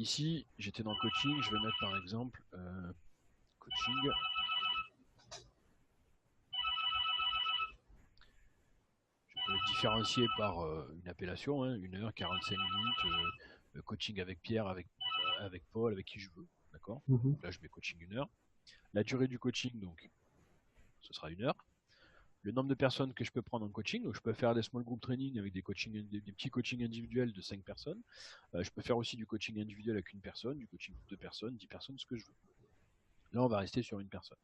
ici, j'étais dans coaching, je vais mettre par exemple coaching. Je peux le différencier par une appellation, hein, 1 heure, 45 minutes, coaching avec Pierre, avec Paul, avec qui je veux. D'accord. Là, je mets coaching 1 heure. La durée du coaching, donc, ce sera 1 heure. Le nombre de personnes que je peux prendre en coaching, donc je peux faire des small group training avec des petits coachings individuels de 5 personnes. Je peux faire aussi du coaching individuel avec 1 personne, du coaching de 2 personnes, 10 personnes, ce que je veux. Là, on va rester sur 1 personne.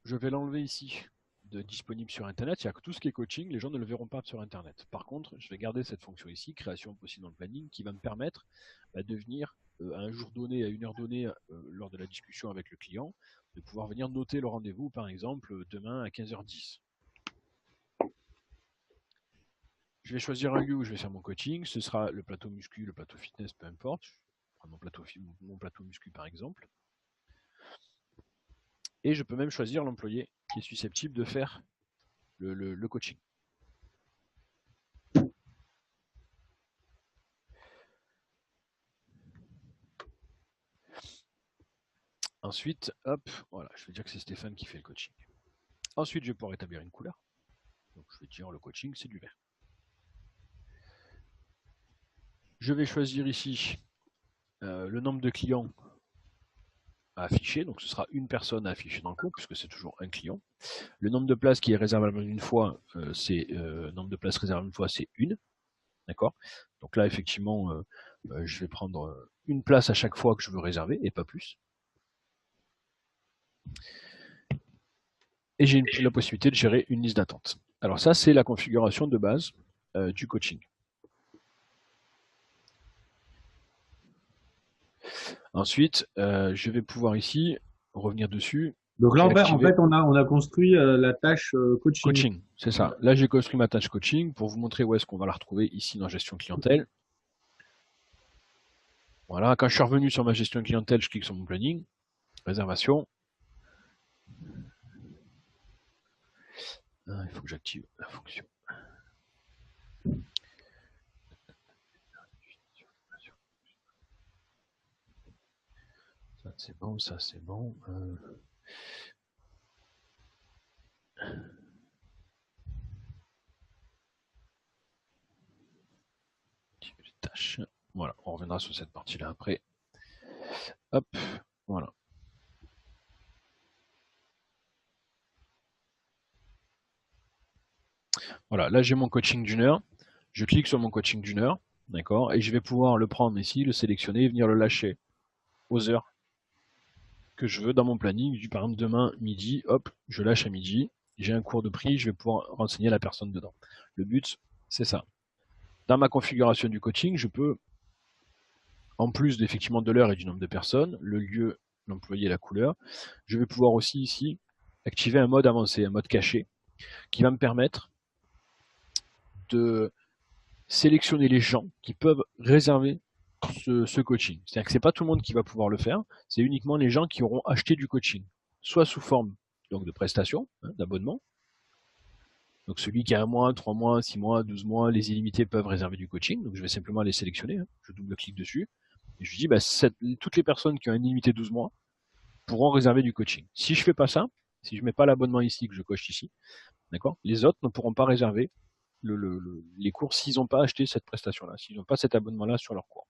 Je vais l'enlever ici de disponible sur Internet. C'est-à-dire que tout ce qui est coaching, les gens ne le verront pas sur Internet. Par contre, je vais garder cette fonction ici, création possible dans le planning, qui va me permettre de venir à un jour donné, à 1 heure donnée, lors de la discussion avec le client, de pouvoir venir noter le rendez-vous, par exemple, demain à 15h10. Je vais choisir un lieu où je vais faire mon coaching. Ce sera le plateau muscu, le plateau fitness, peu importe. Je prends mon plateau muscu, par exemple. Et je peux même choisir l'employé qui est susceptible de faire le coaching. Ensuite, hop, voilà, je vais dire que c'est Stéphane qui fait le coaching. Ensuite, je vais pouvoir établir une couleur. Donc, je vais dire le coaching, c'est du vert. Je vais choisir ici le nombre de clients à afficher. Donc, ce sera 1 personne à afficher dans le cours, puisque c'est toujours un client. Le nombre de places qui est réservable une fois, nombre de places réservables une fois, c'est 1. D'accord. Donc là, effectivement, je vais prendre 1 place à chaque fois que je veux réserver, et pas plus. Et j'ai la possibilité de gérer une liste d'attente. Alors ça, c'est la configuration de base du coaching. Ensuite, je vais pouvoir ici revenir dessus. Donc là, en fait, on a construit la tâche coaching. Coaching, c'est ça. Là, j'ai construit ma tâche coaching pour vous montrer où est-ce qu'on va la retrouver ici dans gestion clientèle. Voilà, quand je suis revenu sur ma gestion clientèle, je clique sur mon planning, réservation. Il faut que j'active la fonction. Ça c'est bon, ça c'est bon. Tâches. Voilà, on reviendra sur cette partie-là après. Hop, voilà. Voilà, là j'ai mon coaching d'1 heure. Je clique sur mon coaching d'1 heure, d'accord, et je vais pouvoir le prendre ici, le sélectionner et venir le lâcher aux heures que je veux dans mon planning. Par exemple, demain midi, hop, je lâche à midi. J'ai un cours de prix, je vais pouvoir renseigner la personne dedans. Le but, c'est ça. Dans ma configuration du coaching, je peux, en plus effectivement de l'heure et du nombre de personnes, le lieu, l'employé et la couleur, je vais pouvoir aussi ici activer un mode avancé, un mode caché, qui va me permettre de sélectionner les gens qui peuvent réserver ce coaching. C'est-à-dire que c'est pas tout le monde qui va pouvoir le faire, c'est uniquement les gens qui auront acheté du coaching, soit sous forme donc de prestation, d'abonnement. Donc celui qui a 1 mois, 3 mois, 6 mois, 12 mois, les illimités peuvent réserver du coaching. Donc je vais simplement les sélectionner. Je double-clique dessus. Et je dis, toutes les personnes qui ont un illimité 12 mois pourront réserver du coaching. Si je fais pas ça, si je mets pas l'abonnement ici, que je coche ici, d'accord, les autres ne pourront pas réserver les cours s'ils n'ont pas acheté cette prestation-là, s'ils n'ont pas cet abonnement-là sur leur cours.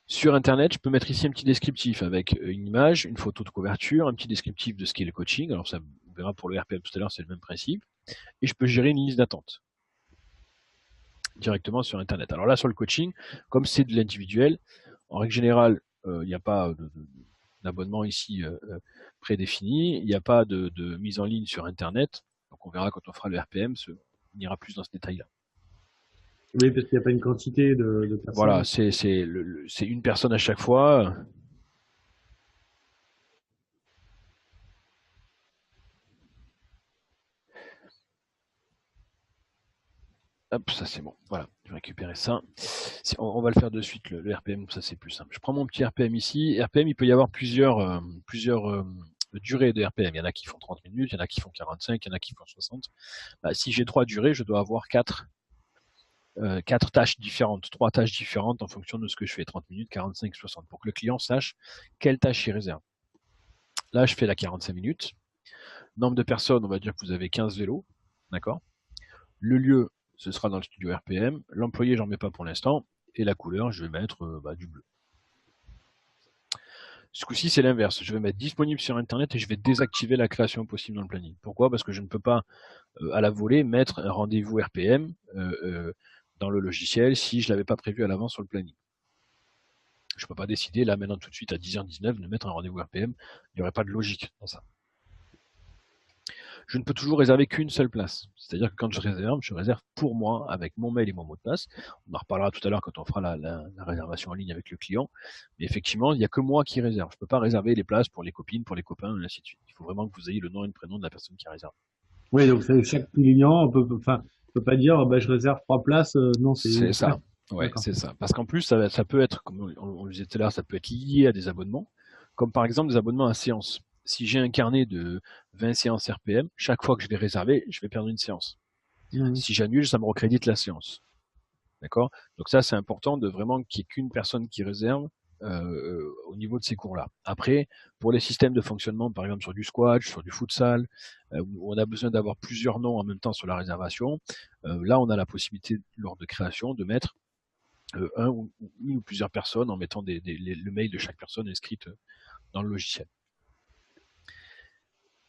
Sur Internet, je peux mettre ici un petit descriptif avec une image, une photo de couverture, un petit descriptif de ce qu'est le coaching. Alors ça, on verra pour le RPM tout à l'heure, c'est le même principe. Et je peux gérer une liste d'attente directement sur Internet. Alors là, sur le coaching, comme c'est de l'individuel, en règle générale, il n'y a pas d'abonnement ici prédéfini, il n'y a pas de mise en ligne sur Internet. Donc on verra quand on fera le RPM, on ira plus dans ce détail-là. Oui, parce qu'il n'y a pas une quantité de personnes. Voilà, c'est une personne à chaque fois. Hop, ça c'est bon. Voilà, je vais récupérer ça. On va le faire de suite, le RPM, ça c'est plus simple. Je prends mon petit RPM ici. RPM, il peut y avoir plusieurs durées de RPM. Il y en a qui font 30 minutes, il y en a qui font 45, il y en a qui font 60. Si j'ai 3 durées, je dois avoir 4 4 tâches différentes, 3 tâches différentes en fonction de ce que je fais, 30 minutes, 45, 60, pour que le client sache quelle tâche il réserve. Là, je fais la 45 minutes. Nombre de personnes, on va dire que vous avez 15 vélos, d'accord. Le lieu, ce sera dans le studio RPM. L'employé, j'en mets pas pour l'instant. Et la couleur, je vais mettre du bleu. Ce coup-ci, c'est l'inverse. Je vais mettre disponible sur Internet et je vais désactiver la création possible dans le planning. Pourquoi? Parce que je ne peux pas, à la volée, mettre un rendez-vous RPM dans le logiciel si je ne l'avais pas prévu à l'avance sur le planning. Je ne peux pas décider, là, maintenant, tout de suite, à 10h19, de mettre un rendez-vous RPM. Il n'y aurait pas de logique dans ça. Je ne peux toujours réserver qu'une seule place. C'est-à-dire que quand je réserve pour moi avec mon mail et mon mot de passe. On en reparlera tout à l'heure quand on fera la réservation en ligne avec le client. Mais effectivement, il n'y a que moi qui réserve. Je ne peux pas réserver les places pour les copines, pour les copains, et ainsi de suite. Il faut vraiment que vous ayez le nom et le prénom de la personne qui réserve. Oui, donc chaque client, enfin, peut pas dire, bah, je réserve 3 places. Non, C'est ça. Ouais, d'accord. c'est ça. Parce qu'en plus, ça peut être, comme on le disait tout à l'heure, ça peut être lié à des abonnements, comme par exemple des abonnements à séance. Si j'ai un carnet de 20 séances RPM, chaque fois que je vais réserver, je vais perdre une séance. Si j'annule, ça me recrédite la séance. D'accord? Donc ça, c'est important de vraiment qu'il n'y ait qu'une personne qui réserve au niveau de ces cours-là. Après, pour les systèmes de fonctionnement, par exemple sur du squash, sur du futsal, où on a besoin d'avoir plusieurs noms en même temps sur la réservation, là, on a la possibilité, lors de création, de mettre une ou plusieurs personnes en mettant le mail de chaque personne inscrite dans le logiciel.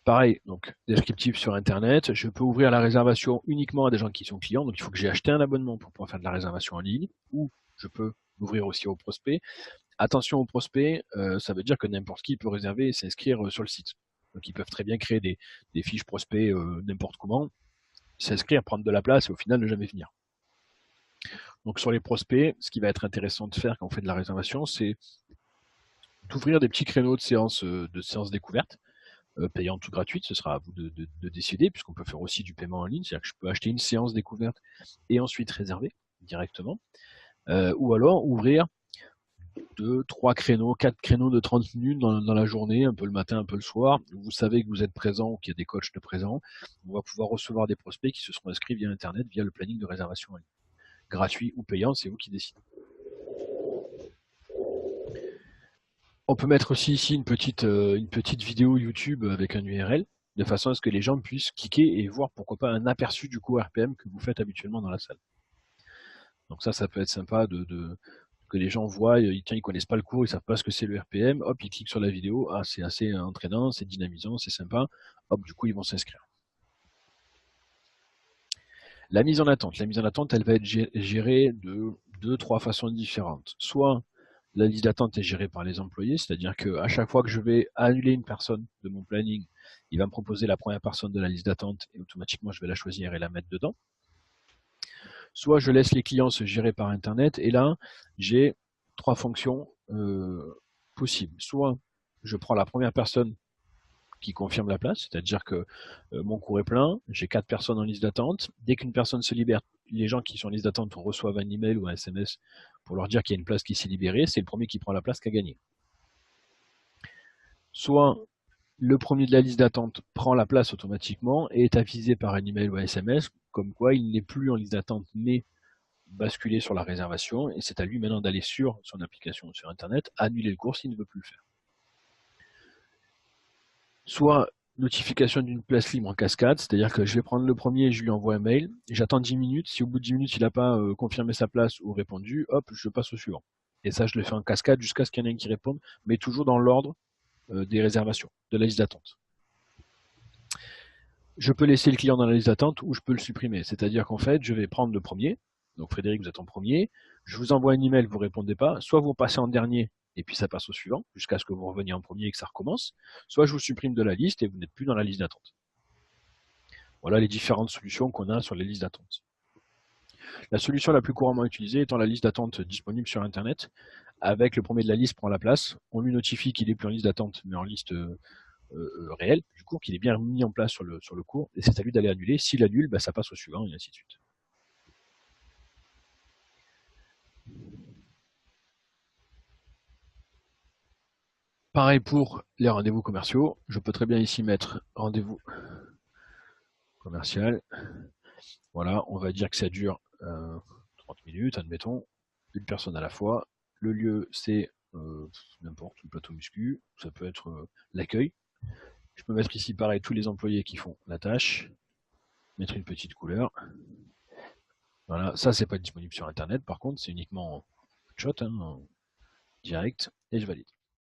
Pareil, donc descriptif sur Internet, je peux ouvrir la réservation uniquement à des gens qui sont clients, donc il faut que j'ai acheté un abonnement pour pouvoir faire de la réservation en ligne, ou je peux l'ouvrir aussi aux prospects. Attention aux prospects, ça veut dire que n'importe qui peut réserver et s'inscrire sur le site. Donc ils peuvent très bien créer des fiches prospects n'importe comment, s'inscrire, prendre de la place et au final ne jamais venir. Donc sur les prospects, ce qui va être intéressant de faire quand on fait de la réservation, c'est d'ouvrir des petits créneaux de séances découvertes, payantes ou gratuites, ce sera à vous de décider, puisqu'on peut faire aussi du paiement en ligne, c'est-à-dire que je peux acheter une séance découverte et ensuite réserver directement, ou alors ouvrir 2, 3 créneaux, 4 créneaux de 30 minutes dans la journée, un peu le matin, un peu le soir. Vous savez que vous êtes présent ou qu'il y a des coachs de présents. On va pouvoir recevoir des prospects qui se seront inscrits via Internet, via le planning de réservation en ligne. Gratuit ou payant, c'est vous qui décidez. On peut mettre aussi ici une petite vidéo YouTube avec un URL, de façon à ce que les gens puissent cliquer et voir pourquoi pas un aperçu du cours RPM que vous faites habituellement dans la salle. Donc ça peut être sympa que les gens voient, tiens, ils connaissent pas le cours, ils savent pas ce que c'est le RPM, hop, ils cliquent sur la vidéo, ah, c'est assez entraînant, c'est dynamisant, c'est sympa, hop, du coup, ils vont s'inscrire. La mise en attente, elle va être gérée de 2-3 façons différentes. Soit la liste d'attente est gérée par les employés, c'est-à-dire qu'à chaque fois que je vais annuler une personne de mon planning, il va me proposer la première personne de la liste d'attente et automatiquement je vais la choisir et la mettre dedans. Soit je laisse les clients se gérer par Internet et là, j'ai 3 fonctions possibles. Soit je prends la première personne qui confirme la place, c'est-à-dire que mon cours est plein, j'ai 4 personnes en liste d'attente. Dès qu'une personne se libère, les gens qui sont en liste d'attente reçoivent un email ou un SMS pour leur dire qu'il y a une place qui s'est libérée. C'est le premier qui prend la place qui a gagné. Soit le premier de la liste d'attente prend la place automatiquement et est avisé par un email ou un SMS comme quoi il n'est plus en liste d'attente mais basculer sur la réservation et c'est à lui maintenant d'aller sur son application sur Internet, annuler le cours s'il ne veut plus le faire. Soit notification d'une place libre en cascade, c'est-à-dire que je vais prendre le premier, je lui envoie un mail, j'attends 10 minutes, si au bout de 10 minutes il n'a pas confirmé sa place ou répondu, hop, je passe au suivant. Et ça, je le fais en cascade jusqu'à ce qu'il y en ait un qui réponde, mais toujours dans l'ordre des réservations, de la liste d'attente. Je peux laisser le client dans la liste d'attente ou je peux le supprimer. C'est-à-dire qu'en fait, je vais prendre le premier. Donc Frédéric, vous êtes en premier. Je vous envoie un email, vous ne répondez pas. Soit vous passez en dernier et puis ça passe au suivant, jusqu'à ce que vous reveniez en premier et que ça recommence. Soit je vous supprime de la liste et vous n'êtes plus dans la liste d'attente. Voilà les différentes solutions qu'on a sur les listes d'attente. La solution la plus couramment utilisée étant la liste d'attente disponible sur Internet. Avec le premier de la liste prend la place. On lui notifie qu'il est plus en liste d'attente, mais en liste réel du cours, qu'il est bien mis en place sur le cours, et c'est à lui d'aller annuler. S'il annule, bah, ça passe au suivant, et ainsi de suite. Pareil pour les rendez-vous commerciaux. Je peux très bien ici mettre rendez-vous commercial. Voilà, on va dire que ça dure minutes, admettons, une personne à la fois. Le lieu, c'est n'importe, le plateau muscu, ça peut être l'accueil. Je peux mettre ici, pareil, tous les employés qui font la tâche, mettre une petite couleur. Voilà, ça c'est pas disponible sur internet, par contre, c'est uniquement en shot, hein, en direct, et je valide.